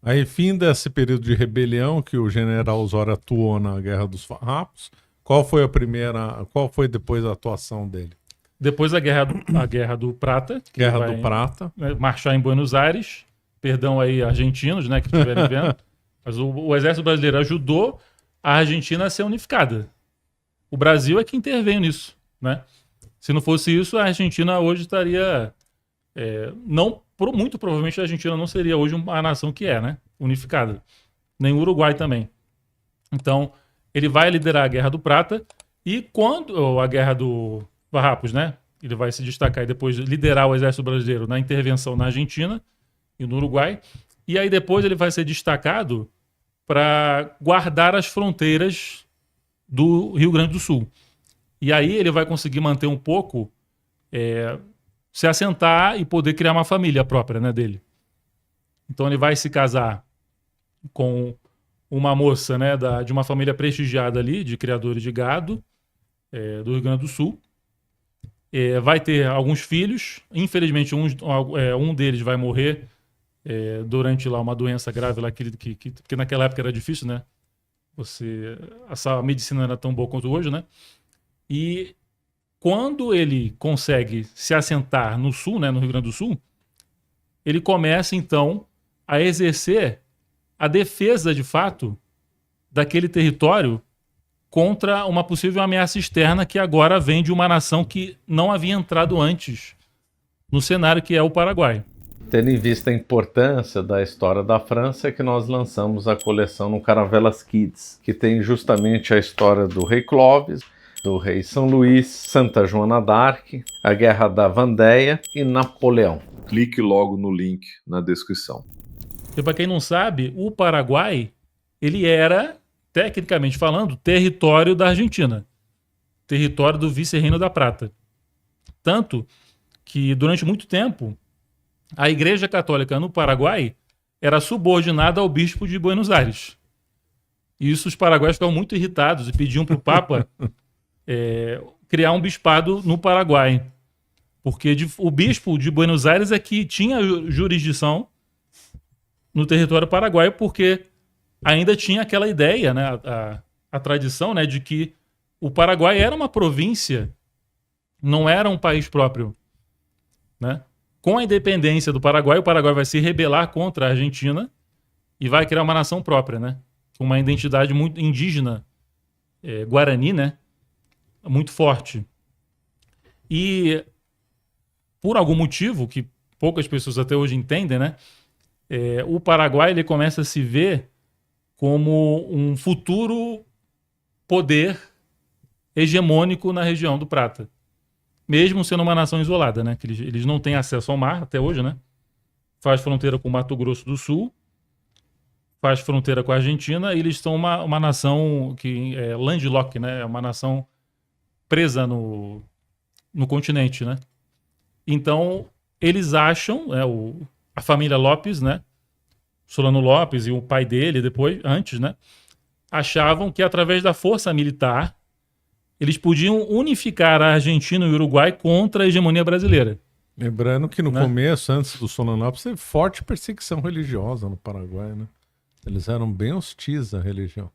Aí, fim desse período de rebelião que o general Osório atuou na Guerra dos Farrapos, qual foi depois a atuação dele? Depois a Guerra do Prata, que Guerra vai, do Prata. né, marchar em Buenos Aires, perdão aí argentinos, né, que estiverem vendo, mas o exército brasileiro ajudou a Argentina a ser unificada. O Brasil é que interveio nisso, né? Se não fosse isso, a Argentina hoje estaria... muito provavelmente a Argentina não seria hoje uma nação que é, né? Unificada. Nem o Uruguai também. Então, ele vai liderar a Guerra do Prata e quando a Guerra do Farrapos, né? Ele vai se destacar e depois liderar o exército brasileiro na intervenção na Argentina e no Uruguai. E aí depois ele vai ser destacado para guardar as fronteiras do Rio Grande do Sul. E aí ele vai conseguir manter um pouco, se assentar e poder criar uma família própria, né, dele. Então ele vai se casar com uma moça, né, de uma família prestigiada ali, de criadores de gado, do Rio Grande do Sul. Vai ter alguns filhos. Infelizmente, um deles vai morrer durante lá uma doença grave lá, que naquela época era difícil, né? A medicina não era tão boa quanto hoje, né? E quando ele consegue se assentar no sul, né, no Rio Grande do Sul, ele começa, então, a exercer a defesa, de fato, daquele território contra uma possível ameaça externa que agora vem de uma nação que não havia entrado antes no cenário, que é o Paraguai. Tendo em vista a importância da história da França, é que nós lançamos a coleção no Caravelas Kids, que tem justamente a história do rei Clovis, do rei São Luís, Santa Joana d'Arc, a Guerra da Vandéia e Napoleão. Clique logo no link na descrição. E para quem não sabe, o Paraguai, ele era, tecnicamente falando, território da Argentina. Território do Vice-Reino da Prata. Tanto que, durante muito tempo, a Igreja Católica no Paraguai era subordinada ao bispo de Buenos Aires. E isso os paraguaios ficavam muito irritados e pediam para o Papa criar um bispado no Paraguai. Porque o bispo de Buenos Aires é que tinha jurisdição no território paraguaio, porque ainda tinha aquela ideia, né, a tradição, né, de que o Paraguai era uma província, não era um país próprio, né? Com a independência do Paraguai, o Paraguai vai se rebelar contra a Argentina e vai criar uma nação própria, né? Com uma identidade muito indígena, guarani, né? Muito forte. E, por algum motivo, que poucas pessoas até hoje entendem, né? O Paraguai ele começa a se ver como um futuro poder hegemônico na região do Prata. Mesmo sendo uma nação isolada, né? Que eles não têm acesso ao mar até hoje, né? Faz fronteira com o Mato Grosso do Sul, faz fronteira com a Argentina, e eles são uma nação que é landlocked, né? É uma nação presa no continente, né? Então, eles acham, a família Lopes, né? Solano Lopes e o pai dele, antes, né? Achavam que através da força militar eles podiam unificar a Argentina e o Uruguai contra a hegemonia brasileira. Lembrando que no começo, antes do Solano Lopes, teve forte perseguição religiosa no Paraguai, né? Eles eram bem hostis à religião.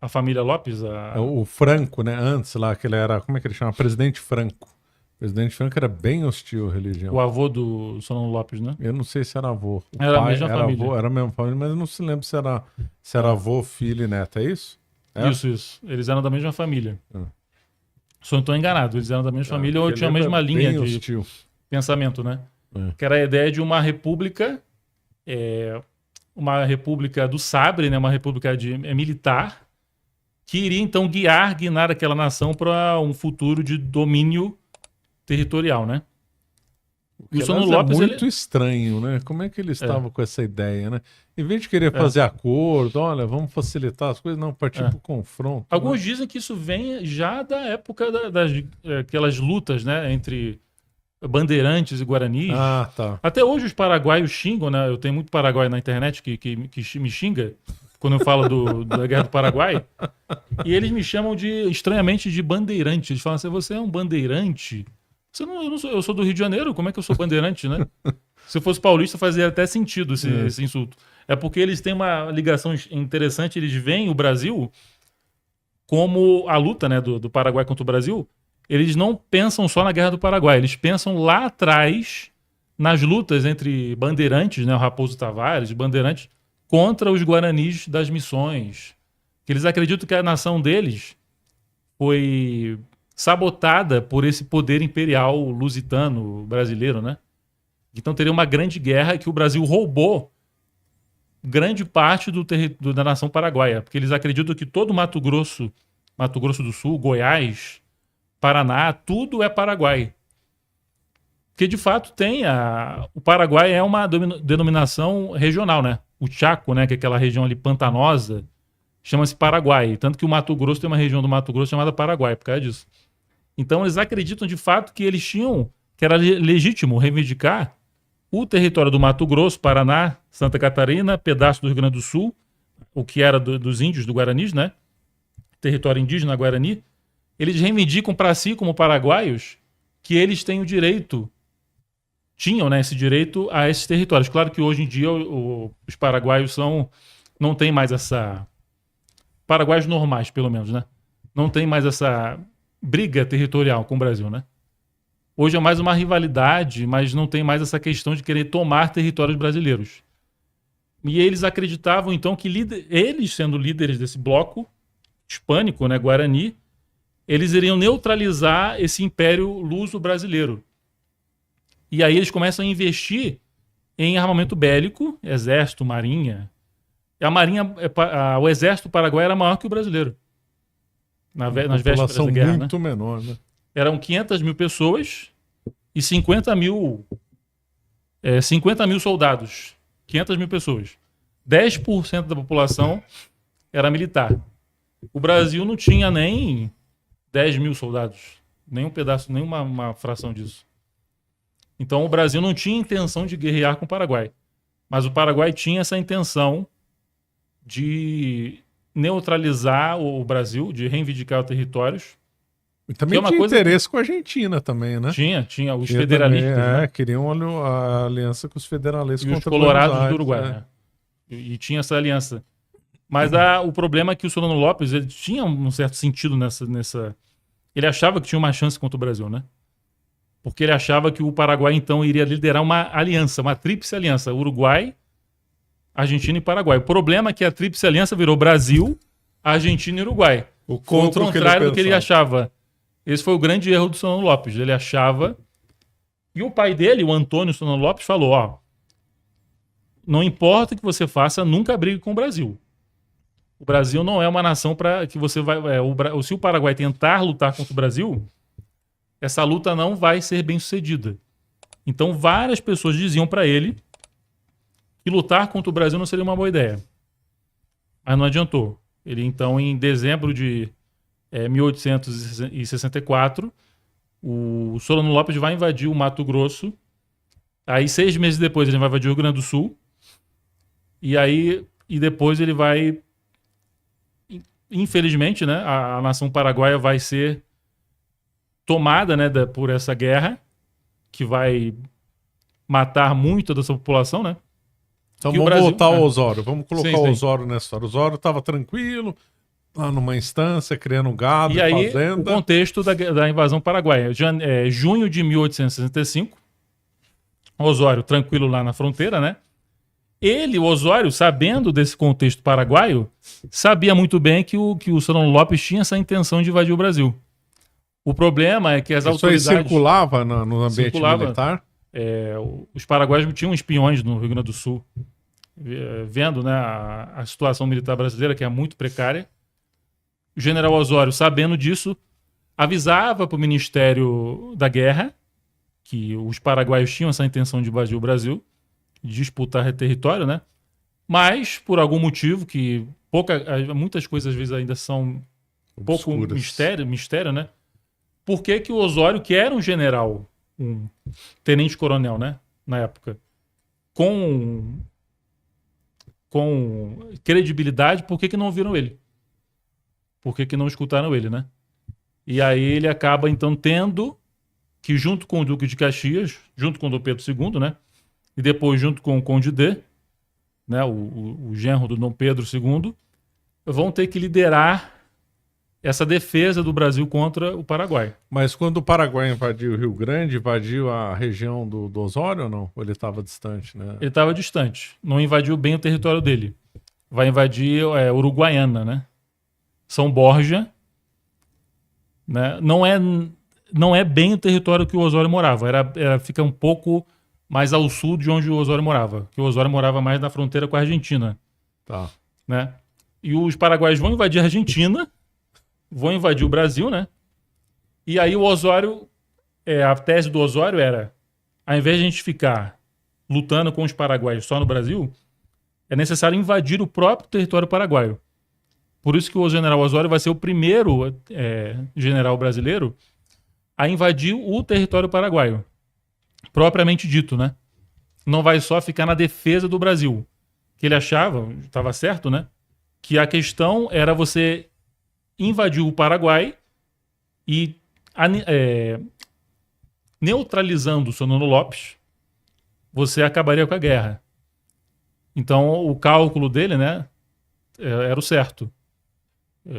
A família Lopes... O Franco, né? Antes lá, que ele era... Como é que ele chama? Presidente Franco. O presidente Franco era bem hostil à religião. O avô do Solano Lopes, né? Eu não sei se era avô. Era a mesma família. Era a mesma família, mas eu não se lembro se era avô, filho e neto. É isso? Isso. Eles eram da mesma família. Só não estou enganado. Eles eram da mesma família ou tinham a mesma linha de hostil. Pensamento, né? Que era a ideia de uma república do Sabre, né? Uma república militar, que iria então guiar aquela nação para um futuro de domínio territorial, né? E o Solano Lopes muito estranho, né? Como é que ele estava com essa ideia, né? Em vez de querer fazer acordo, olha, vamos facilitar as coisas, não, partir para o confronto. Alguns dizem que isso vem já da época aquelas lutas, né? Entre bandeirantes e guaranis. Ah, tá. Até hoje os paraguaios xingam, né? Eu tenho muito paraguaio na internet que me xinga quando eu falo da Guerra do Paraguai. E eles me chamam estranhamente de bandeirante. Eles falam assim, você é um bandeirante? Eu sou do Rio de Janeiro, como é que eu sou bandeirante, né? Se eu fosse paulista, fazia até sentido esse insulto. É porque eles têm uma ligação interessante, eles veem o Brasil como a luta, né, do Paraguai contra o Brasil. Eles não pensam só na Guerra do Paraguai, eles pensam lá atrás nas lutas entre bandeirantes, né, o Raposo Tavares, bandeirantes, contra os guaranis das Missões. Que eles acreditam que a nação deles foi sabotada por esse poder imperial lusitano brasileiro, né? Então teria uma grande guerra que o Brasil roubou grande parte da nação paraguaia, porque eles acreditam que todo Mato Grosso do Sul, Goiás, Paraná, tudo é Paraguai. Porque de fato o Paraguai é uma denominação regional, né? O Chaco, né, que é aquela região ali pantanosa, chama-se Paraguai. Tanto que o Mato Grosso tem uma região do Mato Grosso chamada Paraguai, por causa disso. Então eles acreditam de fato que eles tinham, que era legítimo reivindicar o território do Mato Grosso, Paraná, Santa Catarina, pedaço do Rio Grande do Sul, o que era dos índios, do Guaranis, né? Território indígena Guarani. Eles reivindicam para si, como paraguaios, que eles têm o direito, tinham, né, esse direito a esses territórios. Claro que hoje em dia os paraguaios não tem mais essa... Paraguaios normais, pelo menos, né? Não tem mais essa briga territorial com o Brasil, né? Hoje é mais uma rivalidade, mas não tem mais essa questão de querer tomar territórios brasileiros. E eles acreditavam, então, que eles, sendo líderes desse bloco hispânico, né, Guarani, eles iriam neutralizar esse império luso-brasileiro. E aí eles começam a investir em armamento bélico, exército, marinha. E a marinha, o exército paraguaio era maior que o brasileiro. Nas vésperas da guerra, muito menor, né? Eram 500 mil pessoas e 50 mil soldados. 500 mil pessoas. 10% da população era militar. O Brasil não tinha nem 10 mil soldados. Nem um pedaço, nem uma fração disso. Então o Brasil não tinha intenção de guerrear com o Paraguai. Mas o Paraguai tinha essa intenção de neutralizar o Brasil, de reivindicar territórios. E também tinha interesse com a Argentina também, né? Tinha os federalistas. Também, né? Queriam a aliança com os federalistas e contra os colorados do Uruguai. Né? E tinha essa aliança. Mas o problema é que o Solano Lopes ele tinha um certo sentido nessa... Ele achava que tinha uma chance contra o Brasil, né? Porque ele achava que o Paraguai, então, iria liderar uma aliança, uma tríplice aliança. Uruguai, Argentina e Paraguai. O problema é que a tríplice aliança virou Brasil, Argentina e Uruguai. O contrário do que ele achava. Esse foi o grande erro do Solano Lopes. Ele achava... E o pai dele, o Antônio Solano Lopes, falou, não importa o que você faça, nunca brigue com o Brasil. O Brasil não é uma nação para que você vai... se o Paraguai tentar lutar contra o Brasil, essa luta não vai ser bem sucedida. Então várias pessoas diziam para ele que lutar contra o Brasil não seria uma boa ideia. Mas não adiantou. Ele, então, em dezembro de 1864, o Solano Lopes vai invadir o Mato Grosso. Aí, 6 meses depois, ele vai invadir o Rio Grande do Sul. E depois ele vai... Infelizmente, né, a nação paraguaia vai ser tomada, né, por essa guerra, que vai matar muito dessa população, né? Então vamos voltar ao Osório. Vamos colocar o Osório nessa história. O Osório estava tranquilo, lá numa instância, criando gado, e aí, fazenda. O contexto da invasão paraguaia. Junho de 1865, Osório tranquilo lá na fronteira, né? O Osório, sabendo desse contexto paraguaio, sabia muito bem que o Solano Lopes tinha essa intenção de invadir o Brasil. O problema é que as autoridades... Isso aí circulava no ambiente militar? Os paraguaios tinham espiões no Rio Grande do Sul, vendo, né, a situação militar brasileira, que é muito precária. O general Osório, sabendo disso, avisava para o Ministério da Guerra que os paraguaios tinham essa intenção de invadir o Brasil, de disputar território, né? Mas, por algum motivo, que muitas coisas às vezes ainda são um pouco mistério, né? Por que o Osório, que era um general, um tenente-coronel, né, na época, com credibilidade, por que não viram ele? Por que não escutaram ele, né? E aí ele acaba, então, tendo que, junto com o Duque de Caxias, junto com o Dom Pedro II, né, e depois junto com o Conde D, né, o genro do Dom Pedro II, vão ter que liderar essa defesa do Brasil contra o Paraguai. Mas quando o Paraguai invadiu o Rio Grande, invadiu a região do Osório ou não? Ou ele estava distante, né? Ele estava distante, não invadiu bem o território dele. Vai invadir Uruguaiana, né? São Borja, né? Não é bem o território que o Osório morava, fica um pouco mais ao sul de onde o Osório morava, que o Osório morava mais na fronteira com a Argentina. Tá. Né? E os paraguaios vão invadir a Argentina, vão invadir o Brasil, né? E aí o Osório, a tese do Osório era, ao invés de a gente ficar lutando com os paraguaios só no Brasil, é necessário invadir o próprio território paraguaio. Por isso que o general Osório vai ser o primeiro general brasileiro a invadir o território paraguaio, propriamente dito, né? Não vai só ficar na defesa do Brasil, que ele achava, estava certo, né? Que a questão era você invadir o Paraguai e neutralizando o Solano Lopes, você acabaria com a guerra. Então, o cálculo dele, né, era o certo,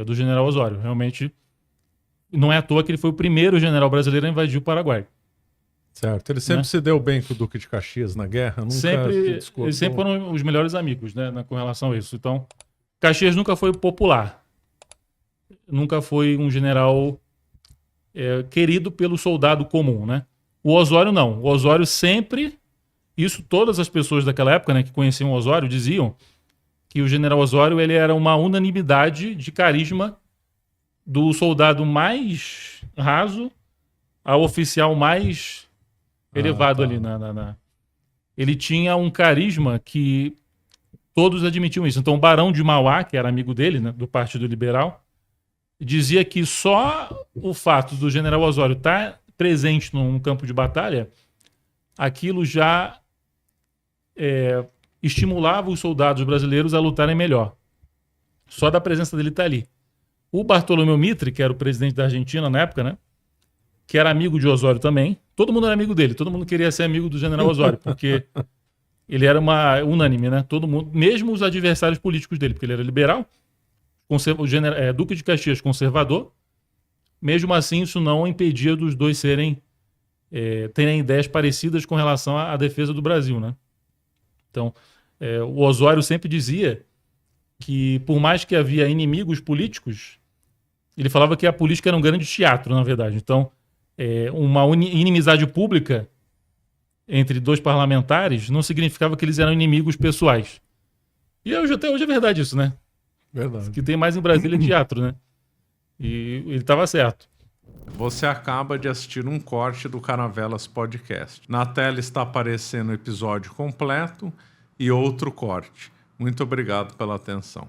do general Osório. Realmente, não é à toa que ele foi o primeiro general brasileiro a invadir o Paraguai. Certo. Ele sempre se deu bem com o Duque de Caxias na guerra? Nunca eles sempre foram os melhores amigos, né, com relação a isso. Então, Caxias nunca foi popular. Nunca foi um general querido pelo soldado comum, né? O Osório não. O Osório sempre... Isso todas as pessoas daquela época, né, que conheciam o Osório diziam que o general Osório ele era uma unanimidade de carisma do soldado mais raso ao oficial mais elevado ali. Ele tinha um carisma que todos admitiam isso. Então o Barão de Mauá, que era amigo dele, né, do Partido Liberal, dizia que só o fato do general Osório estar presente num campo de batalha, aquilo já estimulava os soldados brasileiros a lutarem melhor. Só da presença dele estar ali. O Bartolomeu Mitre, que era o presidente da Argentina na época, né, que era amigo de Osório também, todo mundo era amigo dele, todo mundo queria ser amigo do general Osório, porque ele era unânime, né? Todo mundo, mesmo os adversários políticos dele, porque ele era liberal, Duque de Caxias conservador, mesmo assim isso não impedia dos dois terem ideias parecidas com relação à defesa do Brasil, né? Então, o Osório sempre dizia que, por mais que havia inimigos políticos, ele falava que a política era um grande teatro, na verdade. Então, uma inimizade pública entre dois parlamentares não significava que eles eram inimigos pessoais. E até hoje é verdade isso, né? Verdade. O que tem mais em Brasília é teatro, né? E ele estava certo. Você acaba de assistir um corte do Caravelas Podcast. Na tela está aparecendo o episódio completo e outro corte. Muito obrigado pela atenção.